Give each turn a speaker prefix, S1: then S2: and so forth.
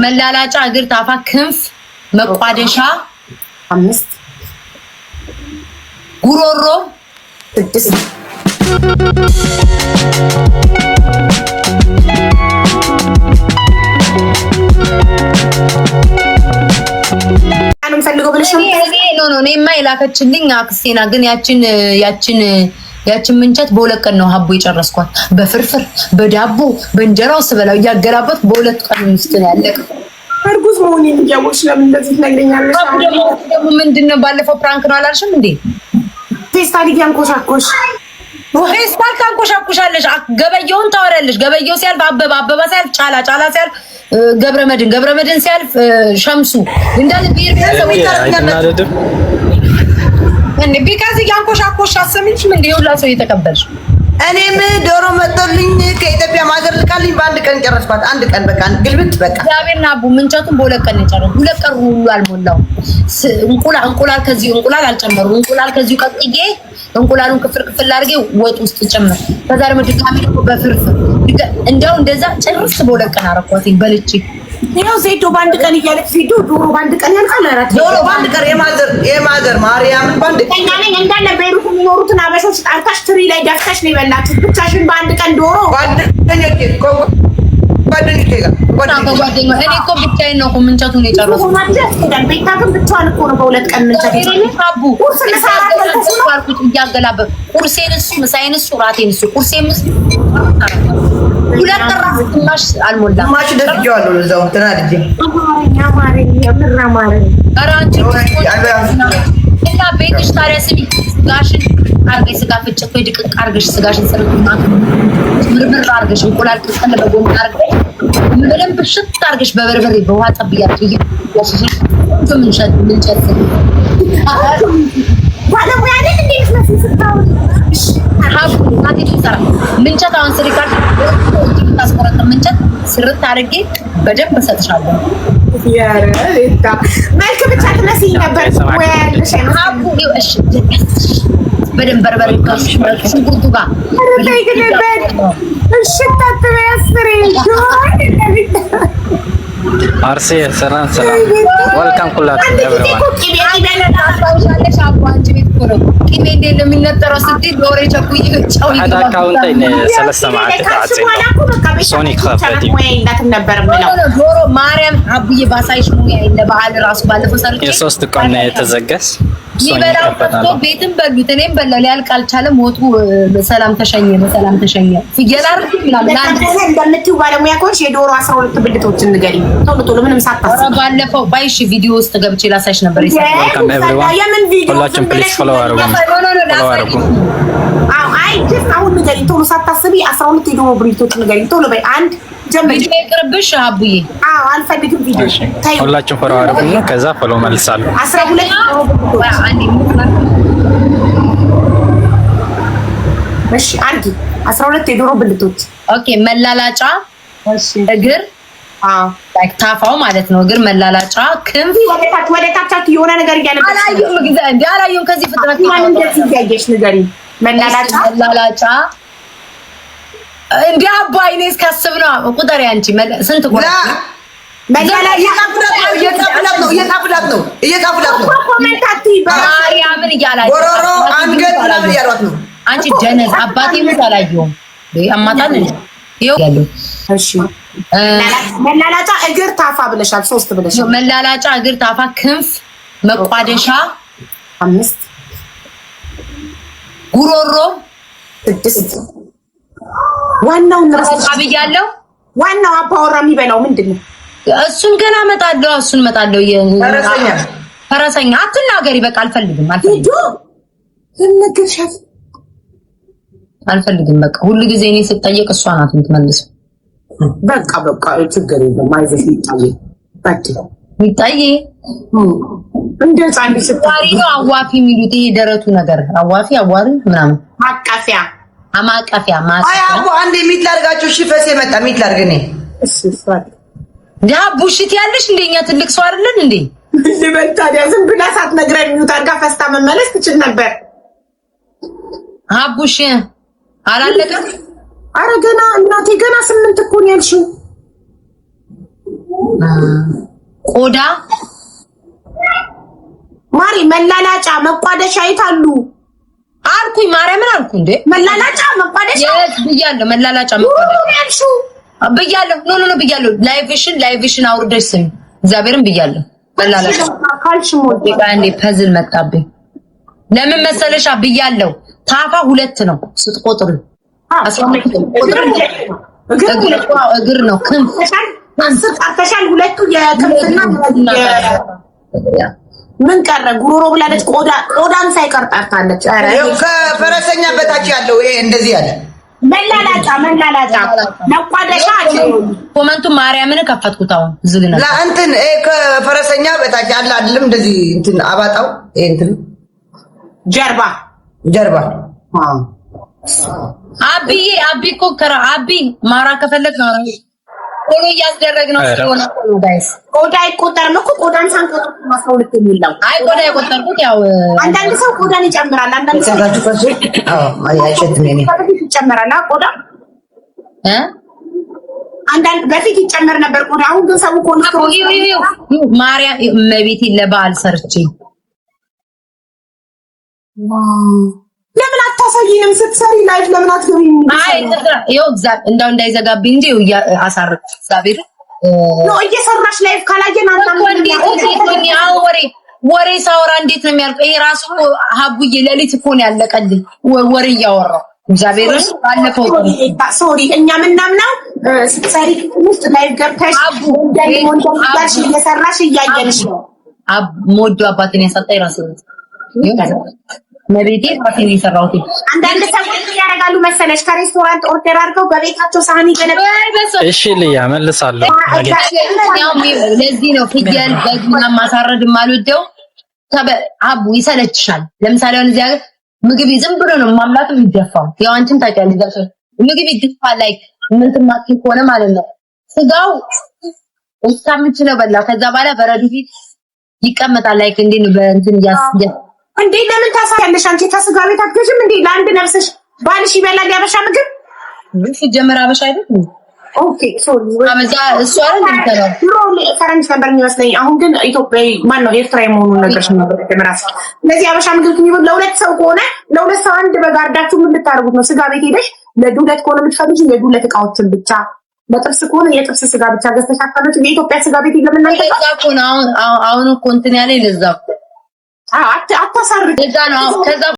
S1: መላላጫ እግር ታፋ ክንፍ መቋደሻ
S2: 5
S1: ጉሮሮ
S2: 6 ፈልገው ብለሽ
S1: ነው እኔማ የላከችልኝ አክስቴና ግን ያችን ምንቸት በሁለት ቀን ነው ሀቦ የጨረስኳት በፍርፍር በዳቦ በእንጀራው ስበላው እያገላበት በሁለት ቀን ውስጥ ነው ያለቀው።
S2: እርጉዝ መሆኔን እያወቅሽ ለምን እንደዚህ ትነግረኛለሽ?
S1: ደግሞ ምንድነው ባለፈው ፕራንክ ነው አላልሽም እንዴ?
S2: ፌስታል ያንቆሻቆሽ
S1: ፌስታል ታንቆሻቆሻለሽ። ገበየውን ታወሪያለሽ። ገበየው ሲያልፍ አበባ ሲያልፍ ጫላ ሲያልፍ ገብረመድን ሲያልፍ ሸምሱ እንዳለ ሰዎች ታረጋለሽ እንዴ? ቢካዝ ያንቆሻቆሽ አሰሚሽ ምን ይውላ ሰው የተቀበልሽ።
S3: እኔም ዶሮ መጥቶልኝ ከኢትዮጵያ ማዘር ልካልኝ በአንድ ቀን ጨረስኳት። አንድ ቀን በቃ ግልብጥ በቃ
S1: እግዚአብሔርና አቡ ምንቸቱን በሁለት ቀን የጨረስኩት። ሁለት ቀን ሁሉ አልሞላው። እንቁላል ከዚህ እንቁላል አልጨመሩ እንቁላል ከዚህ ቀጥዬ እንቁላሉን ክፍል አድርጌ ወጥ ውስጥ ጨመር። ከዛ ደግሞ ድጋሚ ደግሞ በፍርፍር እንደው እንደዛ ጨርስ በሁለት ቀን አረኳት በልቼ።
S2: ያው ዜዶ ባንድ ቀን እያለች ዜዶ ዶሮ ባንድ ቀን ያልቃል። አራት
S3: ዶሮ ባንድ ቀን የማዘር ማርያምን ባንድ ቀን
S2: እንዳለ በይሩት የሚኖሩትን አበሾች ጣልታሽ ትሪ ላይ ደፍተሽ ነው የበላችሁት። ብቻሽን በአንድ ቀን ዶሮ
S3: ጓደኞቼ ጋር
S1: እኔ እኮ ብቻዬን ነው ምንቸቱን የጨረስኩት።
S2: ቤታ ግን ብቻዋን እኮ ነው በሁለት ቀን ምንቸት
S1: እያገላበጥ ቁርሴን እሱ ምሳዬን እሱ ራቴን እሱ ቁርሴን ሁለት ራስ ግማሽ አልሞላም።
S3: ግማሽ ደርጃዋለሁ ለዛው እንትና ልጅ
S1: እና ቤትሽ ታዲያ ስሚ ስጋሽን አርገሽ ስጋ ፍጭት ወይ ድቅቅ አርገሽ ስጋሽን ሰርጥና ምርምር አርገሽ እንቁላል ቅጠል በጎን አርገሽ በደንብ ሽት አርገሽ በበርበሬ በውሃ ጠብ እያደረግሽ ምንቸት
S2: ባለሙያ ነኝ እንዴ ስለስታው
S1: ምንቸት አሁን ስሪካል ታስቆረጥ ምንቸት ስርት አድርጌ በደንብ እሰጥሻለሁ።
S2: ያረታ መልክ ብቻ ትመስይ ነበር ወይ ያለሽ
S1: እሺ በደንብ በርበሬ ካሽ ሽንኩርቱ ጋር
S2: እሺ ታጥበያስሪ
S4: አርሴ ሰላም ወልካም ኩላችሁ everyone
S1: ቂቤ እንዴት ነው የሚነጠረው ስትይ ዶሬ ቸኩይ ጫው
S4: هذا አካውንት ሰለስተ ማዕት ታጽይ ሶኒ ከፈቲ
S1: ዶሮ ማርያም አብዬ ባሳይሽ ሙያ የለ በዓል ራሱ ባለፈው ሰርቼ
S4: የሶስት ቀን የተዘገስ
S1: ይበላው ተቆ ቤትም በሉት እኔም በላው ሊያልቅ አልቻለም። ሞቱ በሰላም ተሸኘ ፍየል አይደል ምናምን
S2: እንደምትይው ባለሙያ ኮንሽ የዶሮ 12 ብልቶችን ንገሪ ቶሎ ምንም ሳታስብ።
S1: ባለፈው ባይሽ ቪዲዮ ውስጥ ገብቼ ላሳይሽ ነበር።
S4: ወልካም ኤቭሪዋን
S2: የምን ቪዲዮ
S4: ሁላችሁም ፕሊዝ ፎሎ አድርጉ።
S2: አይ ጀስት አሁን ንገሪ ቶሎ ሳታስቢ 12 የዶሮ ብልቶችን ንገሪ ቶሎ በይ። አንድ ጀምሪ ይቅርብሽ አቡዬ። አልፈልግም ቪዲዮ ታይ
S4: ሁላችሁም ፎሎ አድርጉ። ከዛ ፎሎ መልሳለሁ።
S2: 12 እሺ አንዲ 12 የዶሮ ብልቶች
S1: ኦኬ። መላላጫ
S2: እሺ
S1: እግር ላይክ ታፋው ማለት ነው። እግር መላላጫ ክንፍ
S2: ወደ ታች የሆነ ነገር እያለበት
S1: አላየሁም ከዚህ ፍጥነት
S2: ማን እንደዚህ ያየሽ ንገሪ።
S1: መላላጫ እንዴ አባይ ነኝ እስካስብ ነው ቁጥር ያንቺ ስንት ቁጥር
S3: እየጣፍላት ነው
S2: ኮሜንታቲ
S1: ማርያምን እያላችሁ
S3: ጎሮሮ አንገት ምናምን እያሏት ነው።
S1: አንቺ ጀነዝ አባቴ ሙት አላየሁም አማታን ይኸው ያለው።
S2: እሺ መላላጫ እግር ታፋ ብለሻል። 3 ብለሻል።
S1: መላላጫ እግር ታፋ ክንፍ መቋደሻ
S2: 5
S1: ጉሮሮ
S2: 6 ዋናው ነርስ
S1: አብያለሁ።
S2: ዋናው አባወራ የሚበላው ምንድነው?
S1: እሱን ገና እመጣለሁ። ፈረሰኛ አትናገሪ። በቃ አልፈልግም። በቃ ሁሉ ጊዜ እኔ ስጠየቅ እሷ ናት የምትመልሰው።
S2: በቃ ችግር የለም። አይዞሽ
S1: ይጣዬ
S2: እንደ ጻንዲ
S1: ስታሪ ነው አዋፊ የሚሉት ይሄ ደረቱ ነገር አዋፊ አዋሪ ምናምን
S2: ማቀፊያ
S3: አይ አቦ አንዴ ሚት ላድርጋችሁ። እሺ ፈሴ መጣ ሚት ላድርግ እኔ
S2: እሺ ፍራት
S1: ቡሽት ያለሽ እንደኛ ትልቅ ሰው አይደለን እንዴ?
S2: ልበል ታዲያ ዝም ብላ ሳትነግረኝ ሚውት አድርጋ ፈስታ መመለስ ትችል ነበር።
S1: አቡሽ አላለቀም።
S2: አረ ገና እናቴ ገና 8 እኮ ነው ያልሽው።
S1: ቆዳ
S2: ማሪ መላላጫ መቋደሻ ይታሉ
S1: አልኩኝ። ማርያምን አልኩ እንዴ
S2: መላላጫ መቋደሻ
S1: ብያለሁ። መላላጫ መቋደሻ ብያለሁ። ኖ ብያለሁ። ላይቭሽን አውርደሽ ስሚ። እግዚአብሔርን ብያለሁ። መላላጫ
S2: ካልሽ ሞዴ
S1: አንዴ ፐዝል መጣብኝ። ለምን መሰለሽ ብያለሁ። ታፋ 2 ነው ስትቆጥሩ 12 እግር ነው ክንፍ
S2: 10 ጣፈሻል። ሁለቱ የክንፍና ምን ቀረ? ጉሮሮ ብላለች። ቆዳን ሳይቀር ጠርታለች። አረ
S3: ከፈረሰኛ በታች ያለው ይሄ እንደዚህ ያለ
S2: መላላጫ መቋደሻ
S1: ኮመንቱ ማርያምን ከፈትኩት። አሁን ዝግና
S3: ለእንትን ከፈረሰኛ በታች አለ አይደለም? እንደዚህ እንትን አባጣው ይሄ እንትን ጀርባ
S1: አቢ እኮ አቢ ማራ ከፈለግ ነው ሆኖ እያስደረግነው ስለሆነ ጋይስ
S2: ቆዳ አይቆጠርም እኮ ቆዳን ሳንቆጥር 12 የሚለው
S1: አይ ቆዳ አይቆጠርኩት። ያው
S2: አንዳንድ ሰው ቆዳን ይጨምራል። አንዳንድ ሰው ይጨምራል ቆዳ አንዳንድ በፊት ይጨምር ነበር ቆዳ። አሁን ግን ሰው ኮሌስትሮል
S1: ማርያም መቤቴ ለበዓል ሰርቼ
S2: ለምን አታሳይንም? ስትሰሪ ላይፍ ለምን አትገቢም?
S1: አይ ይኸው እንደው እንዳይዘጋብኝ እንጂ አሳርኩ እግዚአብሔር
S2: ነው እየሰራሽ ላይፍ ካላየን
S1: ወሬ ሳወራ እንዴት ነው የሚያልቀው? ይሄ ራሱ ሀቡዬ ለሊት እኮ ነው ያለቀልኝ ወሬ እያወራሁ እግዚአብሔር ባለፈው
S2: ሶሪ እኛ ምናምናው ስትሰሪ ውስጥ ላይፍ ገብተሽ እንደዚህ እየሰራሽ እያየንሽ ነው።
S1: ሞዶ አባቴን ያሳጣኝ ራሱ መቤቴ ራሴን የሰራሁት።
S2: አንዳንድ ሰዎች ያደርጋሉ መሰለሽ ከሬስቶራንት ኦርደር አድርገው በቤታቸው ሳህን ይገለብጣሉ።
S4: እሺ ልያ መልሳለሁ።
S1: ለዚህ ነው ፍየል በግና ማሳረድ የማልወደው። አቡ ይሰለችሻል። ለምሳሌ አሁን እዚህ ሀገር ምግብ ዝም ብሎ ነው ማምላት የሚደፋው። ያው አንቺም ታውቂያለሽ ምግብ ይደፋል ላይ ምን ትማቂ ሆነ ማለት ነው። ስጋው እስከምችለው በላ ከዛ በኋላ በረዱ ፊት ይቀመጣል። ላይክ እንዴ ነው በእንትን
S2: እንዴ ለምን ታሳያለሽ? አንቺ ከስጋ ቤት አትገዥም እንዴ? ለአንድ ነፍስሽ ባልሽ ይበላል ያበሻ ምግብ?
S1: ምን ሲጀመር አበሻ አይደል?
S2: ኦኬ ሶሪ
S1: አመዛ እሱ አይደል እንተራው
S2: ፈረንጅ ነበር የሚመስለኝ። አሁን ግን ኢትዮጵያዊ ማን ነው ኤርትራዊ መሆኑን ነገርሽ ነበር ተመራስ። ስለዚህ አበሻ ምግብ የሚበላ ለሁለት ሰው ከሆነ ለሁለት ሰው አንድ በጋርዳችሁ ምን ልታደርጉት ነው? ስጋ ቤት ሄደሽ ለዱለት ከሆነ የምትፈልጊ የዱለት እቃዎችን ብቻ፣ ለጥብስ ከሆነ የጥብስ ስጋ ብቻ ገዝተሽ አታለች። የኢትዮጵያ ስጋ ቤት ለምን
S1: አሁን እኮ እንትን ያለ ለዛ
S2: አታሳርግ።
S1: ከዛ ነው ከዛ